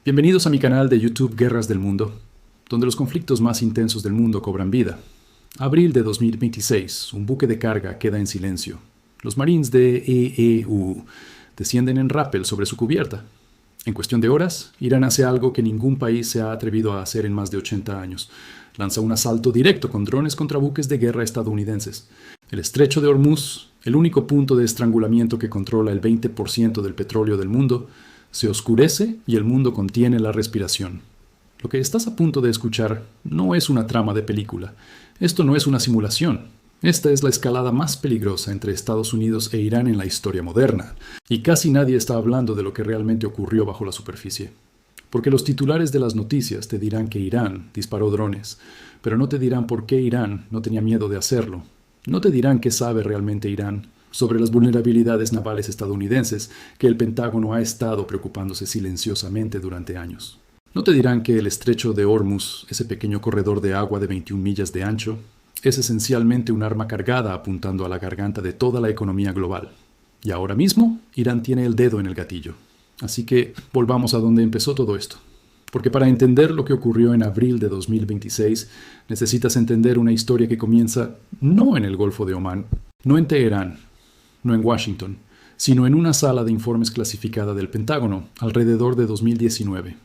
Bienvenidos a mi canal de YouTube Guerras del Mundo, donde los conflictos más intensos del mundo cobran vida. Abril de 2026, un buque de carga queda en silencio. Los Marines de EEU descienden en rappel sobre su cubierta. En cuestión de horas, Irán hace algo que ningún país se ha atrevido a hacer en más de 80 años. Lanza un asalto directo con drones contra buques de guerra estadounidenses. El estrecho de Hormuz, el único punto de estrangulamiento que controla el 20% del petróleo del mundo, se oscurece y el mundo contiene la respiración. Lo que estás a punto de escuchar no es una trama de película. Esto no es una simulación. Esta es la escalada más peligrosa entre Estados Unidos e Irán en la historia moderna. Y casi nadie está hablando de lo que realmente ocurrió bajo la superficie. Porque los titulares de las noticias te dirán que Irán disparó drones, pero no te dirán por qué Irán no tenía miedo de hacerlo. No te dirán qué sabe realmente Irán sobre las vulnerabilidades navales estadounidenses que el Pentágono ha estado preocupándose silenciosamente durante años. No te dirán que el estrecho de Hormuz, ese pequeño corredor de agua de 21 millas de ancho, es esencialmente un arma cargada apuntando a la garganta de toda la economía global. Y ahora mismo, Irán tiene el dedo en el gatillo. Así que volvamos a donde empezó todo esto. Porque para entender lo que ocurrió en abril de 2026, necesitas entender una historia que comienza no en el Golfo de Omán, no en Teherán, no en Washington, sino en una sala de informes clasificada del Pentágono, alrededor de 2019.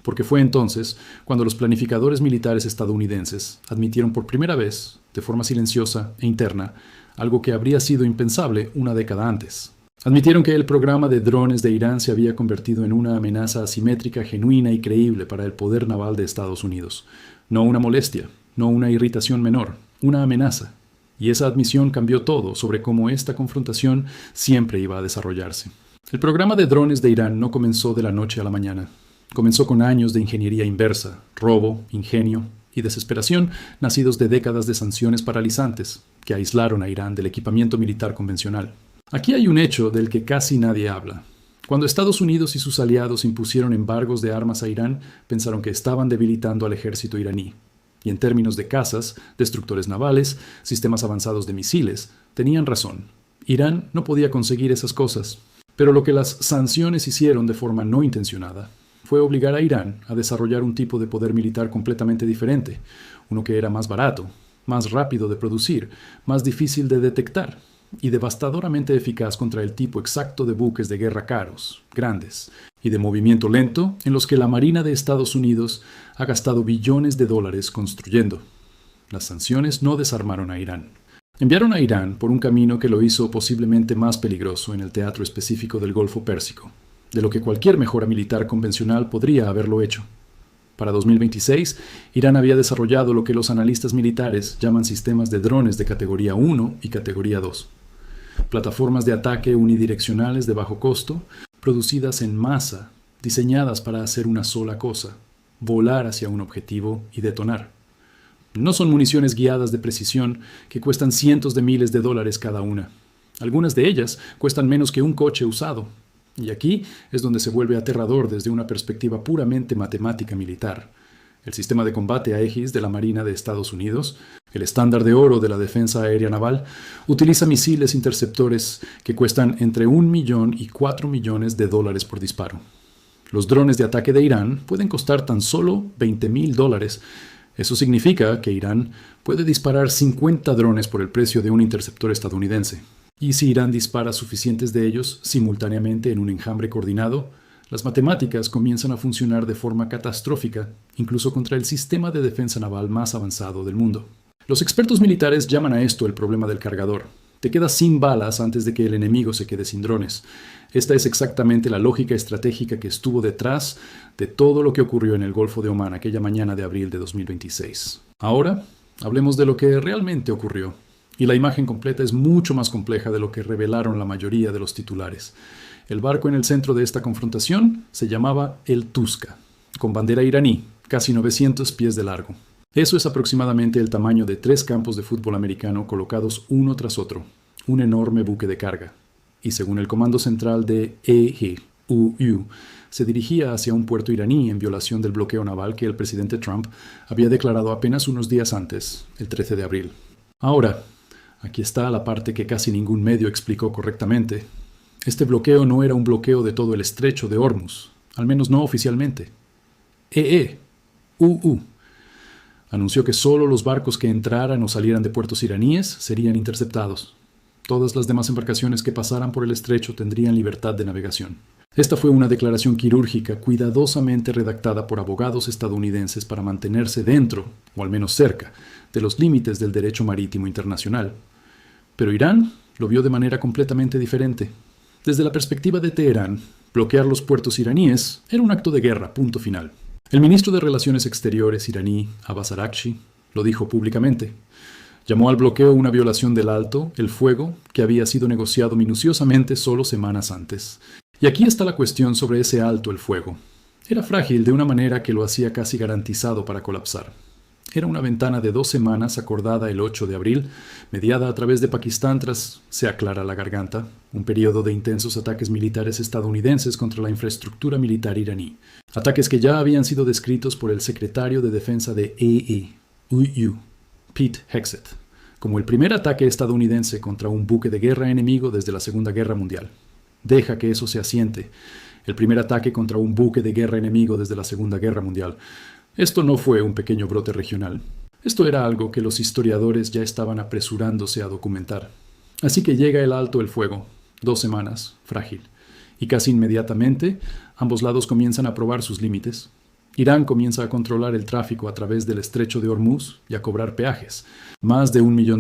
Porque fue entonces cuando los planificadores militares estadounidenses admitieron por primera vez, de forma silenciosa e interna, algo que habría sido impensable una década antes. Admitieron que el programa de drones de Irán se había convertido en una amenaza asimétrica, genuina y creíble para el poder naval de Estados Unidos. No una molestia, no una irritación menor, una amenaza. Y esa admisión cambió todo sobre cómo esta confrontación siempre iba a desarrollarse. El programa de drones de Irán no comenzó de la noche a la mañana. Comenzó con años de ingeniería inversa, robo, ingenio y desesperación nacidos de décadas de sanciones paralizantes que aislaron a Irán del equipamiento militar convencional. Aquí hay un hecho del que casi nadie habla. Cuando Estados Unidos y sus aliados impusieron embargos de armas a Irán, pensaron que estaban debilitando al ejército iraní. Y en términos de cazas, destructores navales, sistemas avanzados de misiles, tenían razón. Irán no podía conseguir esas cosas. Pero lo que las sanciones hicieron de forma no intencionada fue obligar a Irán a desarrollar un tipo de poder militar completamente diferente, uno que era más barato, más rápido de producir, más difícil de detectar y devastadoramente eficaz contra el tipo exacto de buques de guerra caros, grandes y de movimiento lento en los que la Marina de Estados Unidos ha gastado billones de dólares construyendo. Las sanciones no desarmaron a Irán. Enviaron a Irán por un camino que lo hizo posiblemente más peligroso en el teatro específico del Golfo Pérsico, de lo que cualquier mejora militar convencional podría haberlo hecho. Para 2026, Irán había desarrollado lo que los analistas militares llaman sistemas de drones de categoría 1 y categoría 2. Plataformas de ataque unidireccionales de bajo costo, producidas en masa, diseñadas para hacer una sola cosa, volar hacia un objetivo y detonar. No son municiones guiadas de precisión que cuestan cientos de miles de dólares cada una. Algunas de ellas cuestan menos que un coche usado. Y aquí es donde se vuelve aterrador desde una perspectiva puramente matemática militar. El sistema de combate Aegis de la Marina de Estados Unidos, el estándar de oro de la defensa aérea naval, utiliza misiles interceptores que cuestan entre 1 millón y 4 millones de dólares por disparo. Los drones de ataque de Irán pueden costar tan solo $20,000. Eso significa que Irán puede disparar 50 drones por el precio de un interceptor estadounidense. Y si Irán dispara suficientes de ellos simultáneamente en un enjambre coordinado, las matemáticas comienzan a funcionar de forma catastrófica, incluso contra el sistema de defensa naval más avanzado del mundo. Los expertos militares llaman a esto el problema del cargador. Te quedas sin balas antes de que el enemigo se quede sin drones. Esta es exactamente la lógica estratégica que estuvo detrás de todo lo que ocurrió en el Golfo de Omán aquella mañana de abril de 2026. Ahora, hablemos de lo que realmente ocurrió. Y la imagen completa es mucho más compleja de lo que revelaron la mayoría de los titulares. El barco en el centro de esta confrontación se llamaba el Tuska, con bandera iraní, casi 900 pies de largo. Eso es aproximadamente el tamaño de 3 campos de fútbol americano colocados uno tras otro, un enorme buque de carga. Y según el comando central de EEU, se dirigía hacia un puerto iraní en violación del bloqueo naval que el presidente Trump había declarado apenas unos días antes, el 13 de abril. Ahora, aquí está la parte que casi ningún medio explicó correctamente. Este bloqueo no era un bloqueo de todo el estrecho de Hormuz. al menos no oficialmente. EE-UU anunció que solo los barcos que entraran o salieran de puertos iraníes serían interceptados. Todas las demás embarcaciones que pasaran por el estrecho tendrían libertad de navegación. Esta fue una declaración quirúrgica cuidadosamente redactada por abogados estadounidenses para mantenerse dentro, o al menos cerca, de los límites del derecho marítimo internacional. Pero Irán lo vio de manera completamente diferente. Desde la perspectiva de Teherán, bloquear los puertos iraníes era un acto de guerra, punto final. El ministro de Relaciones Exteriores iraní, Abbas Araghchi, lo dijo públicamente. Llamó al bloqueo una violación del alto, el fuego, que había sido negociado minuciosamente solo semanas antes. Y aquí está la cuestión sobre ese alto el fuego. Era frágil de una manera que lo hacía casi garantizado para colapsar. Era una ventana de 2 semanas acordada el 8 de abril, mediada a través de Pakistán tras, se aclara la garganta, un periodo de intensos ataques militares estadounidenses contra la infraestructura militar iraní. Ataques que ya habían sido descritos por el secretario de Defensa de EE-UU, Pete Hegseth, como el primer ataque estadounidense contra un buque de guerra enemigo desde la Segunda Guerra Mundial. Deja que eso se asiente. El primer ataque contra un buque de guerra enemigo desde la Segunda Guerra Mundial. Esto no fue un pequeño brote regional. Esto era algo que los historiadores ya estaban apresurándose a documentar. Así que llega el alto el fuego. 2 semanas, frágil. Y casi inmediatamente, ambos lados comienzan a probar sus límites. Irán comienza a controlar el tráfico a través del estrecho de Hormuz y a cobrar peajes. Más de $1 millón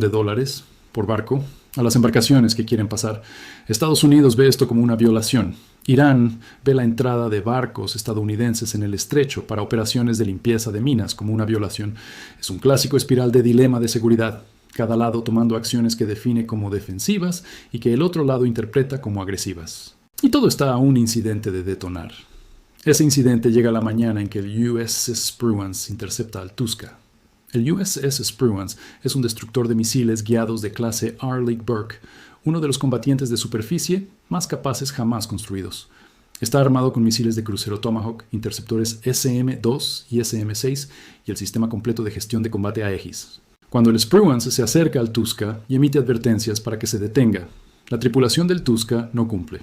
por barco a las embarcaciones que quieren pasar. Estados Unidos ve esto como una violación. Irán ve la entrada de barcos estadounidenses en el estrecho para operaciones de limpieza de minas como una violación. Es un clásico espiral de dilema de seguridad, cada lado tomando acciones que define como defensivas y que el otro lado interpreta como agresivas. Y todo está a un incidente de detonar. Ese incidente llega la mañana en que el USS Spruance intercepta al Tuska. El USS Spruance es un destructor de misiles guiados de clase Arleigh Burke, uno de los combatientes de superficie más capaces jamás construidos. Está armado con misiles de crucero Tomahawk, interceptores SM-2 y SM-6 y el sistema completo de gestión de combate Aegis. Cuando el Spruance se acerca al Tuska y emite advertencias para que se detenga, la tripulación del Tuska no cumple.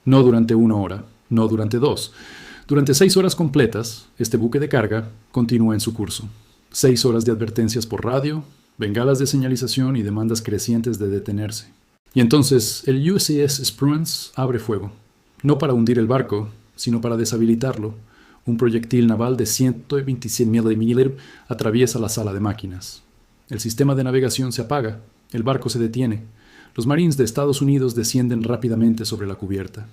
No durante 1 hora, no durante 2. Durante 6 horas completas, este buque de carga continúa en su curso. 6 horas de advertencias por radio, bengalas de señalización y demandas crecientes de detenerse. Y entonces el USS Spruance abre fuego, no para hundir el barco, sino para deshabilitarlo. Un proyectil naval de 126 mm atraviesa la sala de máquinas. El sistema de navegación se apaga, el barco se detiene. Los Marines de Estados Unidos descienden rápidamente sobre la cubierta.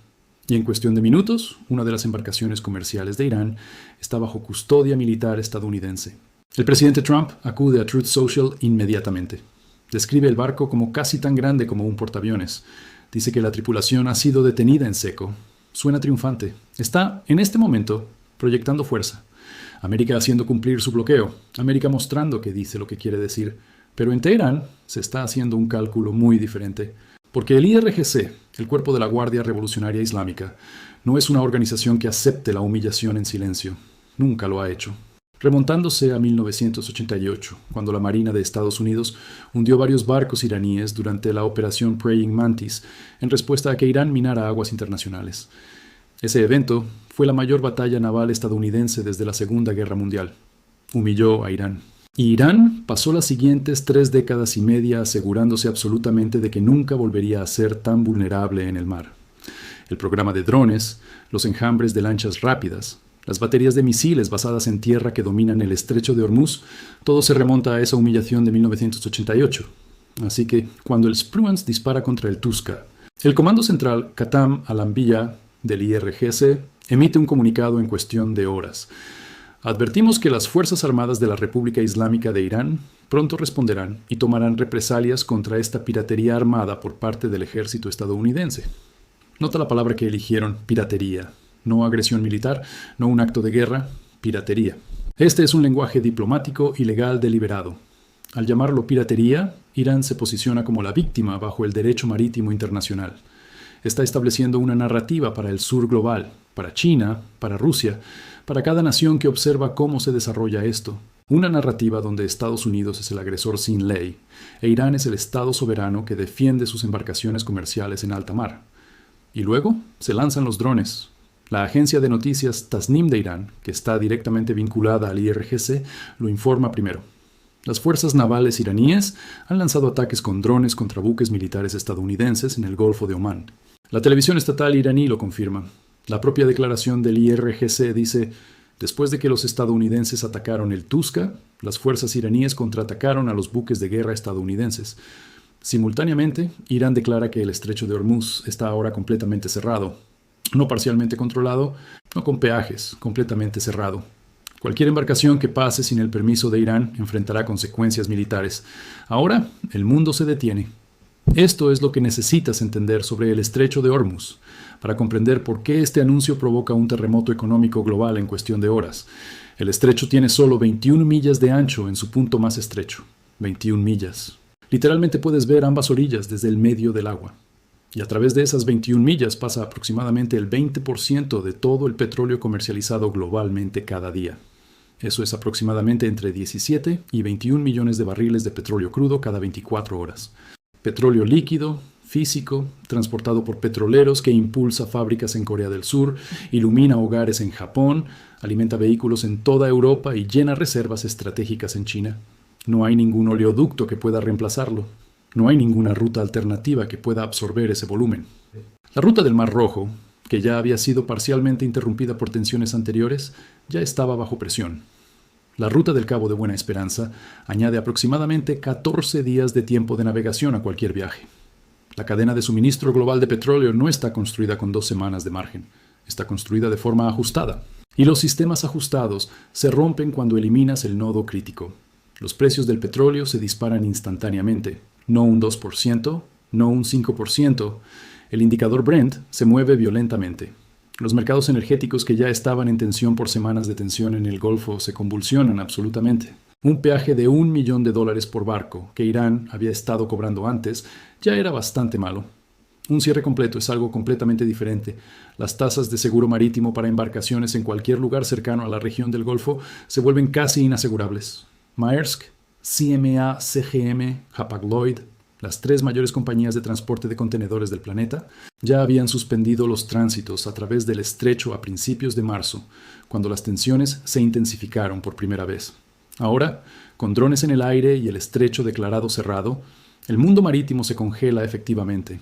Y en cuestión de minutos, una de las embarcaciones comerciales de Irán está bajo custodia militar estadounidense. El presidente Trump acude a Truth Social inmediatamente. Describe el barco como casi tan grande como un portaaviones. Dice que la tripulación ha sido detenida en seco. Suena triunfante. Está, en este momento, proyectando fuerza. América haciendo cumplir su bloqueo. América mostrando que dice lo que quiere decir. Pero en Teherán se está haciendo un cálculo muy diferente. Porque el IRGC, el Cuerpo de la Guardia Revolucionaria Islámica, no es una organización que acepte la humillación en silencio. Nunca lo ha hecho. Remontándose a 1988, cuando la Marina de Estados Unidos hundió varios barcos iraníes durante la operación Praying Mantis, en respuesta a que Irán minara aguas internacionales. Ese evento fue la mayor batalla naval estadounidense desde la Segunda Guerra Mundial. Humilló a Irán. Y Irán pasó las siguientes 3 décadas y media asegurándose absolutamente de que nunca volvería a ser tan vulnerable en el mar. El programa de drones, los enjambres de lanchas rápidas, las baterías de misiles basadas en tierra que dominan el estrecho de Hormuz, todo se remonta a esa humillación de 1988. Así que, cuando el Spruance dispara contra el Tuska, el Comando Central Qatam al-Anbiya del IRGC emite un comunicado en cuestión de horas. Advertimos que las Fuerzas Armadas de la República Islámica de Irán pronto responderán y tomarán represalias contra esta piratería armada por parte del ejército estadounidense. Nota la palabra que eligieron, piratería. No agresión militar, no un acto de guerra, piratería. Este es un lenguaje diplomático y legal deliberado. Al llamarlo piratería, Irán se posiciona como la víctima bajo el derecho marítimo internacional. Está estableciendo una narrativa para el sur global, para China, para Rusia, para cada nación que observa cómo se desarrolla esto. Una narrativa donde Estados Unidos es el agresor sin ley e Irán es el Estado soberano que defiende sus embarcaciones comerciales en alta mar. Y luego se lanzan los drones. La agencia de noticias Tasnim de Irán, que está directamente vinculada al IRGC, lo informa primero. Las fuerzas navales iraníes han lanzado ataques con drones contra buques militares estadounidenses en el Golfo de Omán. La televisión estatal iraní lo confirma. La propia declaración del IRGC dice: después de que los estadounidenses atacaron el Tuska, las fuerzas iraníes contraatacaron a los buques de guerra estadounidenses. Simultáneamente, Irán declara que el estrecho de Hormuz está ahora completamente cerrado. No parcialmente controlado, no con peajes, completamente cerrado. Cualquier embarcación que pase sin el permiso de Irán enfrentará consecuencias militares. Ahora, el mundo se detiene. Esto es lo que necesitas entender sobre el estrecho de Hormuz, para comprender por qué este anuncio provoca un terremoto económico global en cuestión de horas. El estrecho tiene solo 21 millas de ancho en su punto más estrecho. 21 millas. Literalmente puedes ver ambas orillas desde el medio del agua. Y a través de esas 21 millas pasa aproximadamente el 20% de todo el petróleo comercializado globalmente cada día. Eso es aproximadamente entre 17 y 21 millones de barriles de petróleo crudo cada 24 horas. Petróleo líquido, físico, transportado por petroleros que impulsa fábricas en Corea del Sur, ilumina hogares en Japón, alimenta vehículos en toda Europa y llena reservas estratégicas en China. No hay ningún oleoducto que pueda reemplazarlo. No hay ninguna ruta alternativa que pueda absorber ese volumen. La ruta del Mar Rojo, que ya había sido parcialmente interrumpida por tensiones anteriores, ya estaba bajo presión. La ruta del Cabo de Buena Esperanza añade aproximadamente 14 días de tiempo de navegación a cualquier viaje. La cadena de suministro global de petróleo no está construida con 2 semanas de margen. Está construida de forma ajustada. Y los sistemas ajustados se rompen cuando eliminas el nodo crítico. Los precios del petróleo se disparan instantáneamente. No un 2%, no un 5%. El indicador Brent se mueve violentamente. Los mercados energéticos que ya estaban en tensión por semanas de tensión en el Golfo se convulsionan absolutamente. Un peaje de $1 millón por barco, que Irán había estado cobrando antes, ya era bastante malo. Un cierre completo es algo completamente diferente. Las tasas de seguro marítimo para embarcaciones en cualquier lugar cercano a la región del Golfo se vuelven casi inasegurables. Maersk, CMA CGM, Hapag-Lloyd, las 3 mayores compañías de transporte de contenedores del planeta, ya habían suspendido los tránsitos a través del estrecho a principios de marzo, cuando las tensiones se intensificaron por primera vez. Ahora, con drones en el aire y el estrecho declarado cerrado, el mundo marítimo se congela efectivamente.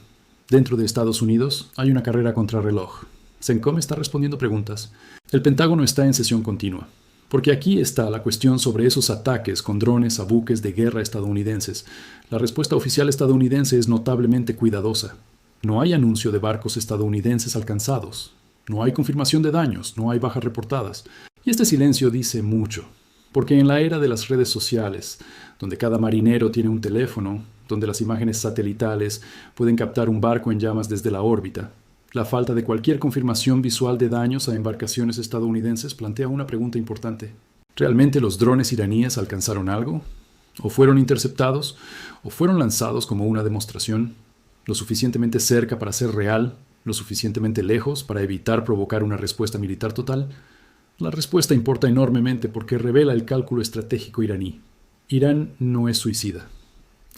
Dentro de Estados Unidos hay una carrera contrarreloj. CENTCOM está respondiendo preguntas. El Pentágono está en sesión continua. Porque aquí está la cuestión sobre esos ataques con drones a buques de guerra estadounidenses. La respuesta oficial estadounidense es notablemente cuidadosa. No hay anuncio de barcos estadounidenses alcanzados. No hay confirmación de daños, no hay bajas reportadas. Y este silencio dice mucho. Porque en la era de las redes sociales, donde cada marinero tiene un teléfono, donde las imágenes satelitales pueden captar un barco en llamas desde la órbita, la falta de cualquier confirmación visual de daños a embarcaciones estadounidenses plantea una pregunta importante. ¿Realmente los drones iraníes alcanzaron algo? ¿O fueron interceptados? ¿O fueron lanzados como una demostración? ¿Lo suficientemente cerca para ser real? ¿Lo suficientemente lejos para evitar provocar una respuesta militar total? La respuesta importa enormemente porque revela el cálculo estratégico iraní. Irán no es suicida.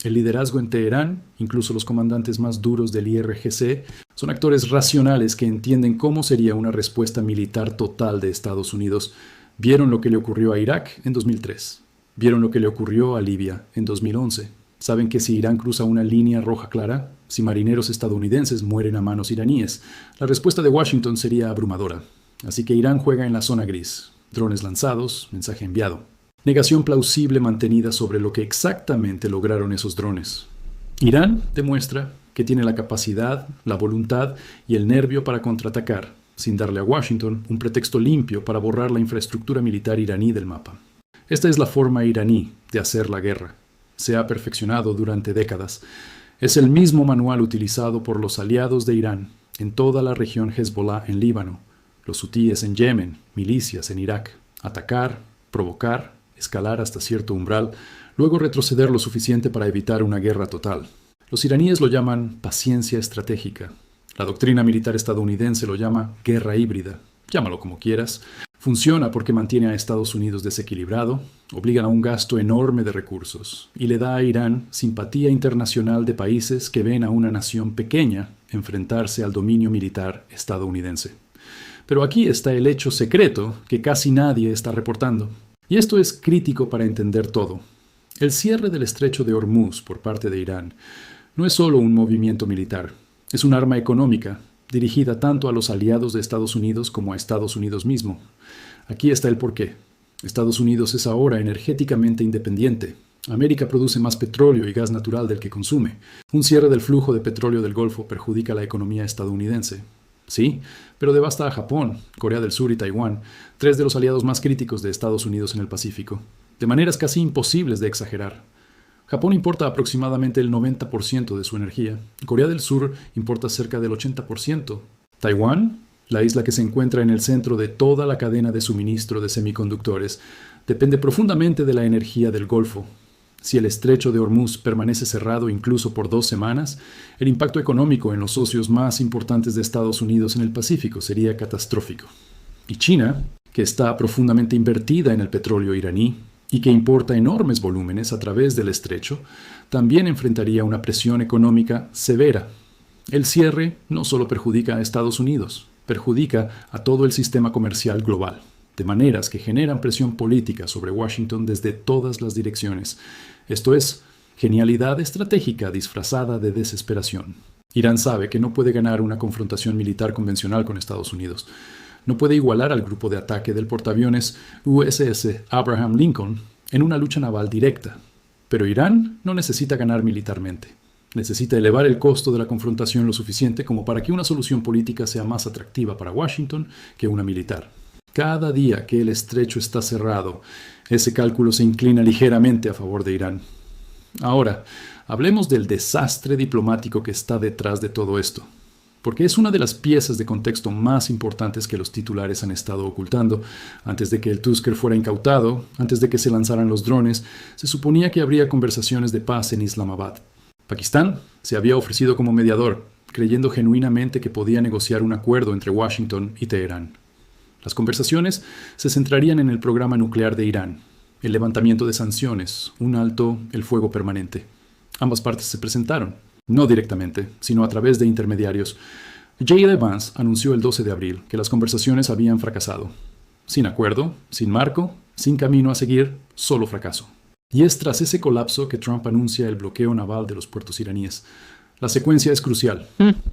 El liderazgo en Teherán, incluso los comandantes más duros del IRGC, son actores racionales que entienden cómo sería una respuesta militar total de Estados Unidos. Vieron lo que le ocurrió a Irak en 2003. Vieron lo que le ocurrió a Libia en 2011. Saben que si Irán cruza una línea roja clara, si marineros estadounidenses mueren a manos iraníes, la respuesta de Washington sería abrumadora. Así que Irán juega en la zona gris. Drones lanzados, mensaje enviado. Negación plausible mantenida sobre lo que exactamente lograron esos drones. Irán demuestra que tiene la capacidad, la voluntad y el nervio para contraatacar, sin darle a Washington un pretexto limpio para borrar la infraestructura militar iraní del mapa. Esta es la forma iraní de hacer la guerra. Se ha perfeccionado durante décadas. Es el mismo manual utilizado por los aliados de Irán en toda la región Hezbollah en Líbano, los hutíes en Yemen, milicias en Irak. Atacar, provocar, escalar hasta cierto umbral, luego retroceder lo suficiente para evitar una guerra total. Los iraníes lo llaman paciencia estratégica. La doctrina militar estadounidense lo llama guerra híbrida. Llámalo como quieras. Funciona porque mantiene a Estados Unidos desequilibrado, obliga a un gasto enorme de recursos y le da a Irán simpatía internacional de países que ven a una nación pequeña enfrentarse al dominio militar estadounidense. Pero aquí está el hecho secreto que casi nadie está reportando. Y esto es crítico para entender todo. El cierre del estrecho de Hormuz por parte de Irán no es solo un movimiento militar, es un arma económica dirigida tanto a los aliados de Estados Unidos como a Estados Unidos mismo. Aquí está el porqué. Estados Unidos es ahora energéticamente independiente. América produce más petróleo y gas natural del que consume. Un cierre del flujo de petróleo del Golfo perjudica la economía estadounidense. Sí, pero devasta a Japón, Corea del Sur y Taiwán, tres de los aliados más críticos de Estados Unidos en el Pacífico, de maneras casi imposibles de exagerar. Japón importa aproximadamente el 90% de su energía. Corea del Sur importa cerca del 80%. Taiwán, la isla que se encuentra en el centro de toda la cadena de suministro de semiconductores, depende profundamente de la energía del Golfo. Si el estrecho de Hormuz permanece cerrado incluso por 2 semanas, el impacto económico en los socios más importantes de Estados Unidos en el Pacífico sería catastrófico. Y China, que está profundamente invertida en el petróleo iraní y que importa enormes volúmenes a través del estrecho, también enfrentaría una presión económica severa. El cierre no solo perjudica a Estados Unidos, perjudica a todo el sistema comercial global, de maneras que generan presión política sobre Washington desde todas las direcciones. Esto es, genialidad estratégica disfrazada de desesperación. Irán sabe que no puede ganar una confrontación militar convencional con Estados Unidos. No puede igualar al grupo de ataque del portaaviones USS Abraham Lincoln en una lucha naval directa. Pero Irán no necesita ganar militarmente. Necesita elevar el costo de la confrontación lo suficiente como para que una solución política sea más atractiva para Washington que una militar. Cada día que el estrecho está cerrado, ese cálculo se inclina ligeramente a favor de Irán. Ahora, hablemos del desastre diplomático que está detrás de todo esto, porque es una de las piezas de contexto más importantes que los titulares han estado ocultando. Antes de que el Tusker fuera incautado, antes de que se lanzaran los drones, se suponía que habría conversaciones de paz en Islamabad. Pakistán se había ofrecido como mediador, creyendo genuinamente que podía negociar un acuerdo entre Washington y Teherán. Las conversaciones se centrarían en el programa nuclear de Irán, el levantamiento de sanciones, un alto el fuego permanente. Ambas partes se presentaron, no directamente, sino a través de intermediarios. J.D. Vance anunció el 12 de abril que las conversaciones habían fracasado. Sin acuerdo, sin marco, sin camino a seguir, solo fracaso. Y es tras ese colapso que Trump anuncia el bloqueo naval de los puertos iraníes. La secuencia es crucial.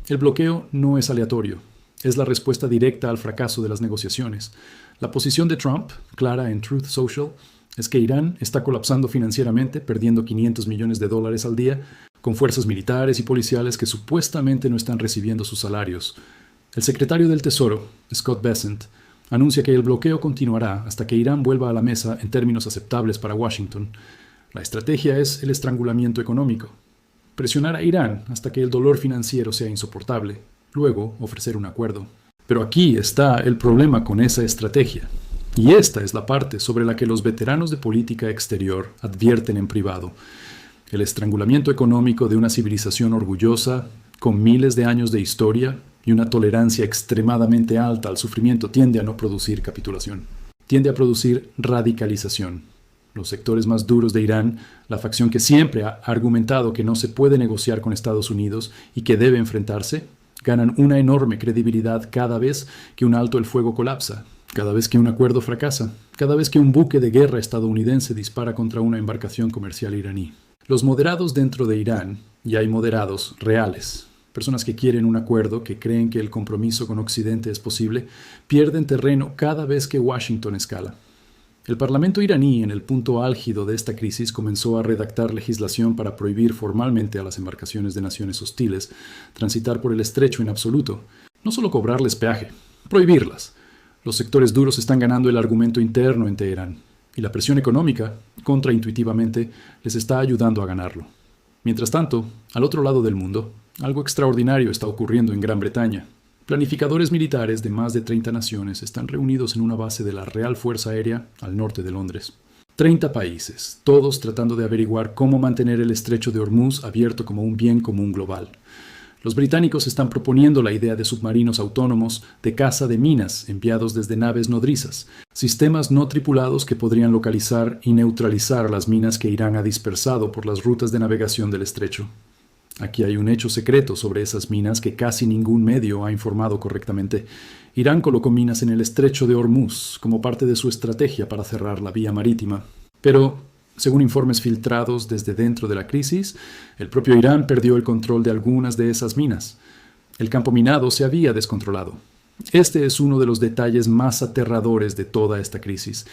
El bloqueo no es aleatorio. Es la respuesta directa al fracaso de las negociaciones. La posición de Trump, clara en Truth Social, es que Irán está colapsando financieramente, perdiendo $500 millones al día, con fuerzas militares y policiales que supuestamente no están recibiendo sus salarios. El secretario del Tesoro, Scott Bessent, anuncia que el bloqueo continuará hasta que Irán vuelva a la mesa en términos aceptables para Washington. La estrategia es el estrangulamiento económico. Presionar a Irán hasta que el dolor financiero sea insoportable. Luego ofrecer un acuerdo. Pero aquí está el problema con esa estrategia. Y esta es la parte sobre la que los veteranos de política exterior advierten en privado. El estrangulamiento económico de una civilización orgullosa, con miles de años de historia y una tolerancia extremadamente alta al sufrimiento, tiende a no producir capitulación. Tiende a producir radicalización. Los sectores más duros de Irán, la facción que siempre ha argumentado que no se puede negociar con Estados Unidos y que debe enfrentarse, ganan una enorme credibilidad cada vez que un alto el fuego colapsa, cada vez que un acuerdo fracasa, cada vez que un buque de guerra estadounidense dispara contra una embarcación comercial iraní. Los moderados dentro de Irán, y hay moderados reales, personas que quieren un acuerdo, que creen que el compromiso con Occidente es posible, pierden terreno cada vez que Washington escala. El Parlamento iraní, en el punto álgido de esta crisis, comenzó a redactar legislación para prohibir formalmente a las embarcaciones de naciones hostiles transitar por el estrecho en absoluto, no solo cobrarles peaje, prohibirlas. Los sectores duros están ganando el argumento interno en Teherán, y la presión económica, contraintuitivamente, les está ayudando a ganarlo. Mientras tanto, al otro lado del mundo, algo extraordinario está ocurriendo en Gran Bretaña. Planificadores militares de más de 30 naciones están reunidos en una base de la Real Fuerza Aérea al norte de Londres. 30 países, todos tratando de averiguar cómo mantener el estrecho de Hormuz abierto como un bien común global. Los británicos están proponiendo la idea de submarinos autónomos de caza de minas enviados desde naves nodrizas, sistemas no tripulados que podrían localizar y neutralizar las minas que Irán ha dispersado por las rutas de navegación del estrecho. Aquí hay un hecho secreto sobre esas minas que casi ningún medio ha informado correctamente. Irán colocó minas en el estrecho de Hormuz como parte de su estrategia para cerrar la vía marítima. Pero, según informes filtrados desde dentro de la crisis, el propio Irán perdió el control de algunas de esas minas. El campo minado se había descontrolado. Este es uno de los detalles más aterradores de toda esta crisis.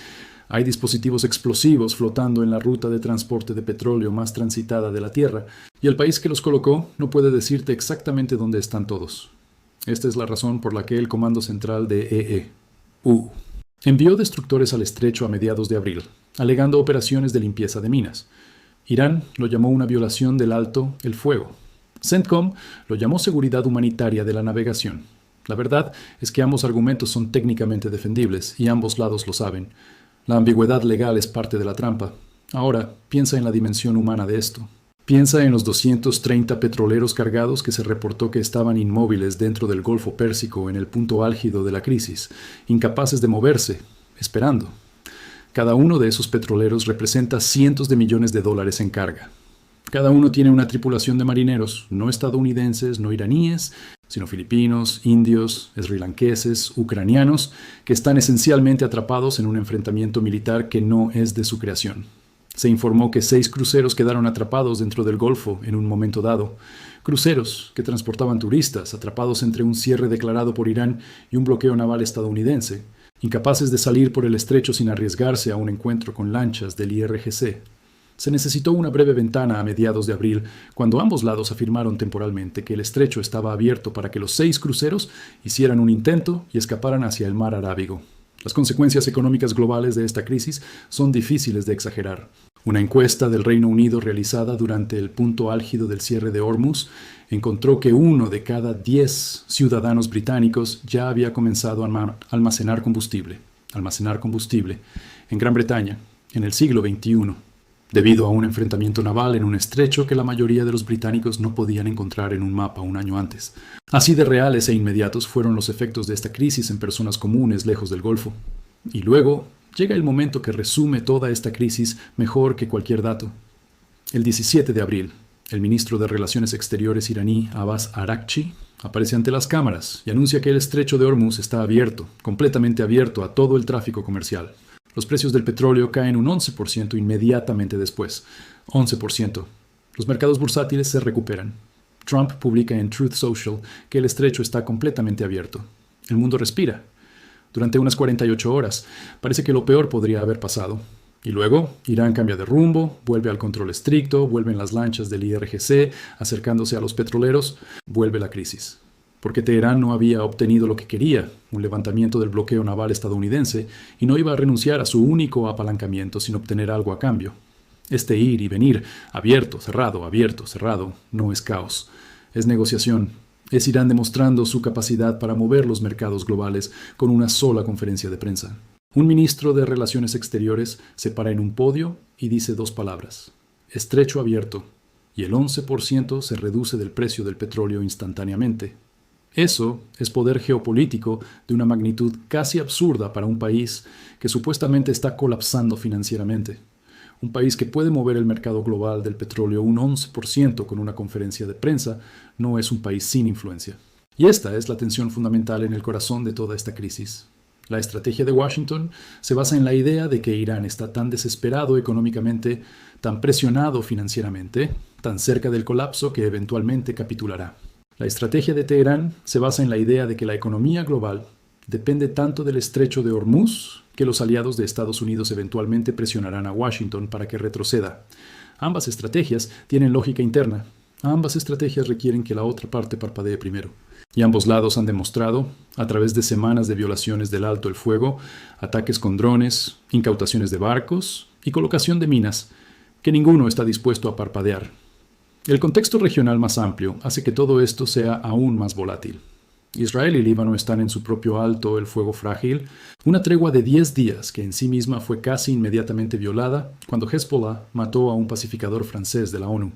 Hay dispositivos explosivos flotando en la ruta de transporte de petróleo más transitada de la Tierra, y el país que los colocó no puede decirte exactamente dónde están todos. Esta es la razón por la que el Comando Central de EEU envió destructores al estrecho a mediados de abril, alegando operaciones de limpieza de minas. Irán lo llamó una violación del alto el fuego. CENTCOM lo llamó seguridad humanitaria de la navegación. La verdad es que ambos argumentos son técnicamente defendibles, y ambos lados lo saben. La ambigüedad legal es parte de la trampa. Ahora, piensa en la dimensión humana de esto. Piensa en los 230 petroleros cargados que se reportó que estaban inmóviles dentro del Golfo Pérsico en el punto álgido de la crisis, incapaces de moverse, esperando. Cada uno de esos petroleros representa cientos de millones de dólares en carga. Cada uno tiene una tripulación de marineros, no estadounidenses, no iraníes, sino filipinos, indios, srilanqueses, ucranianos, que están esencialmente atrapados en un enfrentamiento militar que no es de su creación. Se informó que 6 cruceros quedaron atrapados dentro del Golfo en un momento dado. Cruceros que transportaban turistas atrapados entre un cierre declarado por Irán y un bloqueo naval estadounidense, incapaces de salir por el estrecho sin arriesgarse a un encuentro con lanchas del IRGC. Se necesitó una breve ventana a mediados de abril, cuando ambos lados afirmaron temporalmente que el estrecho estaba abierto para que los 6 cruceros hicieran un intento y escaparan hacia el mar Arábigo. Las consecuencias económicas globales de esta crisis son difíciles de exagerar. Una encuesta del Reino Unido realizada durante el punto álgido del cierre de Hormuz encontró que 1 de cada 10 ciudadanos británicos ya había comenzado a almacenar combustible en Gran Bretaña en el siglo XXI, debido a un enfrentamiento naval en un estrecho que la mayoría de los británicos no podían encontrar en un mapa un año antes. Así de reales e inmediatos fueron los efectos de esta crisis en personas comunes lejos del Golfo. Y luego llega el momento que resume toda esta crisis mejor que cualquier dato. El 17 de abril, el ministro de Relaciones Exteriores iraní, Abbas Araghchi, aparece ante las cámaras y anuncia que el estrecho de Hormuz está abierto, completamente abierto a todo el tráfico comercial. Los precios del petróleo caen un 11% inmediatamente después. 11%. Los mercados bursátiles se recuperan. Trump publica en Truth Social que el estrecho está completamente abierto. El mundo respira. Durante unas 48 horas, parece que lo peor podría haber pasado. Y luego, Irán cambia de rumbo, vuelve al control estricto, vuelven las lanchas del IRGC, acercándose a los petroleros, vuelve la crisis. Porque Teherán no había obtenido lo que quería, un levantamiento del bloqueo naval estadounidense, y no iba a renunciar a su único apalancamiento sin obtener algo a cambio. Este ir y venir, abierto, cerrado, no es caos. Es negociación. Es Irán demostrando su capacidad para mover los mercados globales con una sola conferencia de prensa. Un ministro de Relaciones Exteriores se para en un podio y dice 2 palabras: estrecho abierto, y el 11% se reduce del precio del petróleo instantáneamente. Eso es poder geopolítico de una magnitud casi absurda para un país que supuestamente está colapsando financieramente. Un país que puede mover el mercado global del petróleo un 11% con una conferencia de prensa no es un país sin influencia. Y esta es la tensión fundamental en el corazón de toda esta crisis. La estrategia de Washington se basa en la idea de que Irán está tan desesperado económicamente, tan presionado financieramente, tan cerca del colapso que eventualmente capitulará. La estrategia de Teherán se basa en la idea de que la economía global depende tanto del estrecho de Hormuz que los aliados de Estados Unidos eventualmente presionarán a Washington para que retroceda. Ambas estrategias tienen lógica interna. Ambas estrategias requieren que la otra parte parpadee primero. Y ambos lados han demostrado, a través de semanas de violaciones del alto el fuego, ataques con drones, incautaciones de barcos y colocación de minas, que ninguno está dispuesto a parpadear. El contexto regional más amplio hace que todo esto sea aún más volátil. Israel y Líbano están en su propio alto el fuego frágil, una tregua de 10 días que en sí misma fue casi inmediatamente violada cuando Hezbollah mató a un pacificador francés de la ONU.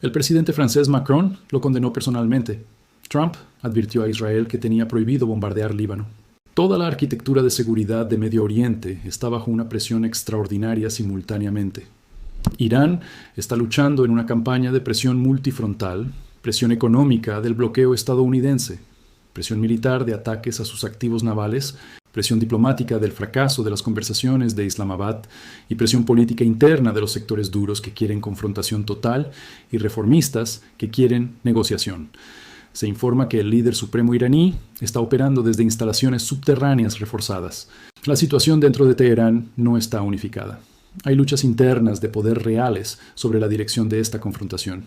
El presidente francés Macron lo condenó personalmente. Trump advirtió a Israel que tenía prohibido bombardear Líbano. Toda la arquitectura de seguridad de Medio Oriente está bajo una presión extraordinaria simultáneamente. Irán está luchando en una campaña de presión multifrontal, presión económica del bloqueo estadounidense, presión militar de ataques a sus activos navales, presión diplomática del fracaso de las conversaciones de Islamabad y presión política interna de los sectores duros que quieren confrontación total y reformistas que quieren negociación. Se informa que el líder supremo iraní está operando desde instalaciones subterráneas reforzadas. La situación dentro de Teherán no está unificada. Hay luchas internas de poder reales sobre la dirección de esta confrontación.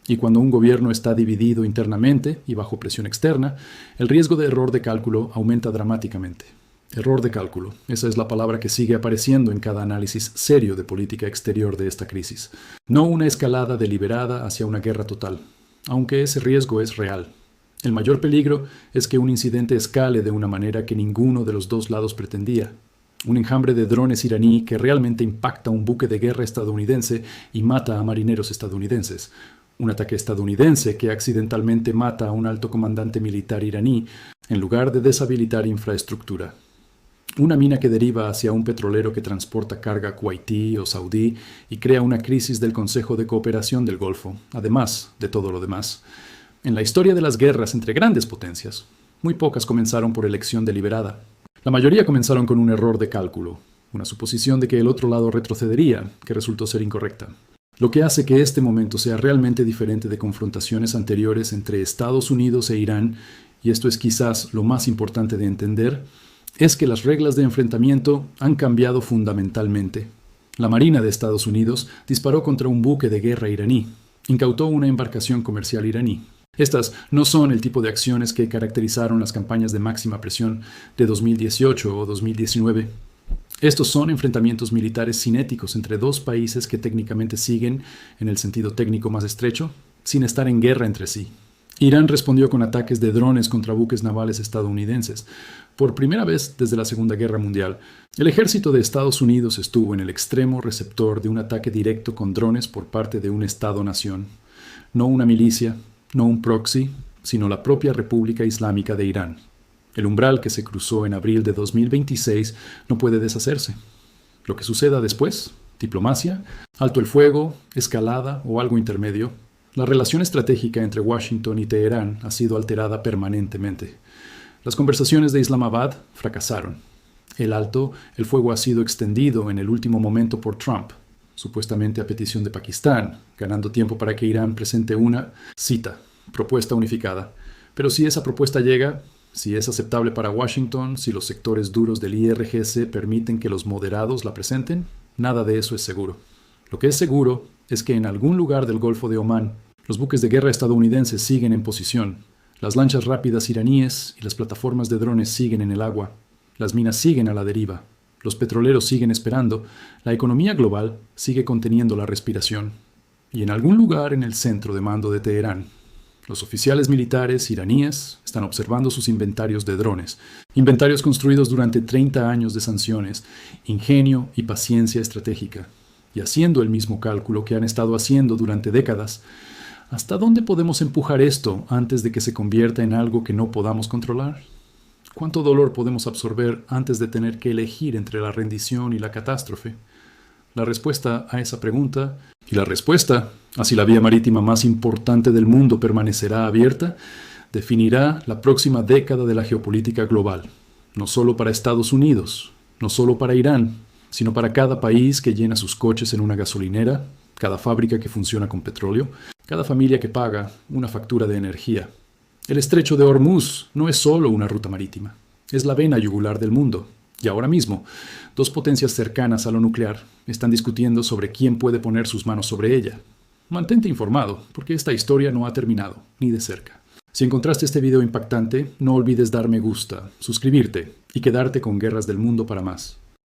Y cuando un gobierno está dividido internamente y bajo presión externa, el riesgo de error de cálculo aumenta dramáticamente. Error de cálculo, esa es la palabra que sigue apareciendo en cada análisis serio de política exterior de esta crisis. No una escalada deliberada hacia una guerra total, aunque ese riesgo es real. El mayor peligro es que un incidente escale de una manera que ninguno de los dos lados pretendía. Un enjambre de drones iraní que realmente impacta un buque de guerra estadounidense y mata a marineros estadounidenses. Un ataque estadounidense que accidentalmente mata a un alto comandante militar iraní en lugar de deshabilitar infraestructura. Una mina que deriva hacia un petrolero que transporta carga a Kuwaití o Saudí y crea una crisis del Consejo de Cooperación del Golfo, además de todo lo demás. En la historia de las guerras entre grandes potencias, muy pocas comenzaron por elección deliberada. La mayoría comenzaron con un error de cálculo, una suposición de que el otro lado retrocedería, que resultó ser incorrecta. Lo que hace que este momento sea realmente diferente de confrontaciones anteriores entre Estados Unidos e Irán, y esto es quizás lo más importante de entender, es que las reglas de enfrentamiento han cambiado fundamentalmente. La Marina de Estados Unidos disparó contra un buque de guerra iraní, incautó una embarcación comercial iraní. Estas no son el tipo de acciones que caracterizaron las campañas de máxima presión de 2018 o 2019. Estos son enfrentamientos militares cinéticos entre dos países que técnicamente siguen, en el sentido técnico más estrecho, sin estar en guerra entre sí. Irán respondió con ataques de drones contra buques navales estadounidenses. Por primera vez desde la Segunda Guerra Mundial, el ejército de Estados Unidos estuvo en el extremo receptor de un ataque directo con drones por parte de un Estado-nación. No una milicia, no un proxy, sino la propia República Islámica de Irán. El umbral que se cruzó en abril de 2026 no puede deshacerse. Lo que suceda después, diplomacia, alto el fuego, escalada o algo intermedio, la relación estratégica entre Washington y Teherán ha sido alterada permanentemente. Las conversaciones de Islamabad fracasaron. El fuego ha sido extendido en el último momento por Trump, supuestamente a petición de Pakistán, ganando tiempo para que Irán presente una propuesta unificada. Pero si esa propuesta llega, si es aceptable para Washington, si los sectores duros del IRGC permiten que los moderados la presenten, nada de eso es seguro. Lo que es seguro es que en algún lugar del Golfo de Omán, los buques de guerra estadounidenses siguen en posición, las lanchas rápidas iraníes y las plataformas de drones siguen en el agua, las minas siguen a la deriva, los petroleros siguen esperando, la economía global sigue conteniendo la respiración. Y en algún lugar en el centro de mando de Teherán, los oficiales militares iraníes están observando sus inventarios de drones, inventarios construidos durante 30 años de sanciones, ingenio y paciencia estratégica, y haciendo el mismo cálculo que han estado haciendo durante décadas. ¿Hasta dónde podemos empujar esto antes de que se convierta en algo que no podamos controlar? ¿Cuánto dolor podemos absorber antes de tener que elegir entre la rendición y la catástrofe? La respuesta a esa pregunta, y la respuesta a si la vía marítima más importante del mundo permanecerá abierta, definirá la próxima década de la geopolítica global, no solo para Estados Unidos, no solo para Irán, sino para cada país que llena sus coches en una gasolinera, cada fábrica que funciona con petróleo, cada familia que paga una factura de energía. El estrecho de Hormuz no es solo una ruta marítima, es la vena yugular del mundo. Y ahora mismo, dos potencias cercanas a lo nuclear están discutiendo sobre quién puede poner sus manos sobre ella. Mantente informado, porque esta historia no ha terminado, ni de cerca. Si encontraste este video impactante, no olvides dar me gusta, suscribirte y quedarte con Guerras del Mundo para más.